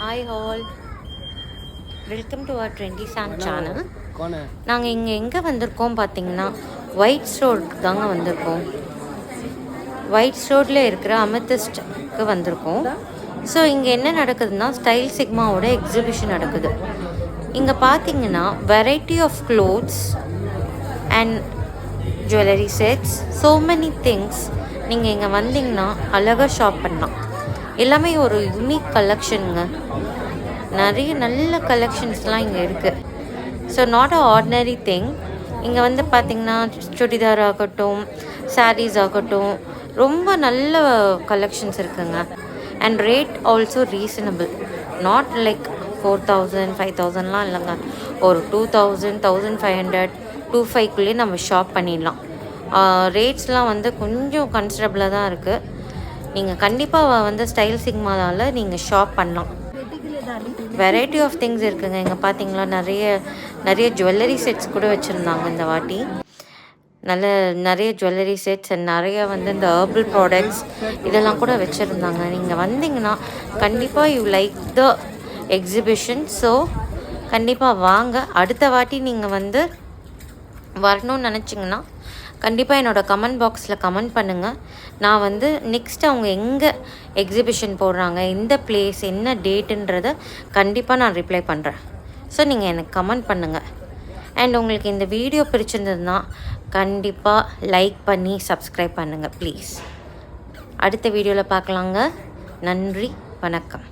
Hi all, welcome to our Trendy Sam channel. நாங்கள் இங்கே எங்கே வந்திருக்கோம் பார்த்தீங்கன்னா ஒயிட்ஸ் ரோடுக்கு தாங்க வந்திருக்கோம். ஒயிட்ஸ் ரோடில் இருக்கிற அமெத்திஸ்ட்க்கு வந்திருக்கோம். ஸோ இங்கே என்ன நடக்குதுன்னா ஸ்டைல் சிக்மாவோட எக்ஸிபிஷன் நடக்குது. இங்கே பார்த்தீங்கன்னா variety of clothes and jewellery sets, so many things. நீங்கள் இங்கே வந்தீங்கன்னா அழகாக ஷாப் பண்ணலாம். எல்லாமே ஒரு யூனிக் கலெக்ஷனுங்க. நிறைய நல்ல கலெக்ஷன்ஸ்லாம் இங்கே இருக்குது. So not a ordinary thing. இங்கே வந்து பார்த்திங்கன்னா சுடிதார் ஆகட்டும், சாரீஸ் ஆகட்டும், ரொம்ப நல்ல கலெக்ஷன்ஸ் இருக்குங்க. And rate also reasonable. Not like 4000 5000லாம் இல்லைங்க. ஒரு 2000 1500 2500 நம்ம ஷாப் பண்ணிடலாம். ரேட்ஸ்லாம் வந்து கொஞ்சம் கன்சிடபிளாக தான் இருக்குது. நீங்கள் கண்டிப்பாக வந்து ஸ்டைல் சிக்மாவில் நீங்கள் ஷாப் பண்ணலாம். வெரைட்டி ஆஃப் திங்ஸ் இருக்குங்க. இங்கே பார்த்தீங்களா நிறைய ஜுவல்லரி செட்ஸ் கூட வச்சுருந்தாங்க இந்த வாட்டி. நிறைய ஜுவல்லரி செட்ஸ் அண்ட் நிறைய வந்து இந்த ஹெர்பல் ப்ராடக்ட்ஸ் இதெல்லாம் கூட வச்சுருந்தாங்க. நீங்கள் வந்தீங்கன்னா கண்டிப்பாக you like the exhibition. So கண்டிப்பாக வாங்க. அடுத்த வாட்டி நீங்கள் வந்து வரணும்னு நினச்சிங்கன்னா கண்டிப்பாக என்னோடய கமெண்ட் பாக்ஸில் கமெண்ட் பண்ணுங்கள். நான் வந்து நெக்ஸ்ட் அவங்க எங்கே எக்ஸிபிஷன் போடுறாங்க, எந்த பிளேஸ், என்ன டேட்டுன்றதை கண்டிப்பாக நான் ரிப்ளை பண்ணுறேன். ஸோ நீங்கள் எனக்கு கமெண்ட் பண்ணுங்கள். அண்ட் உங்களுக்கு இந்த வீடியோ பிடிச்சிருந்ததுன்னா கண்டிப்பாக லைக் பண்ணி சப்ஸ்கிரைப் பண்ணுங்கள் ப்ளீஸ். அடுத்த வீடியோவில் பார்க்கலாங்க. நன்றி, வணக்கம்.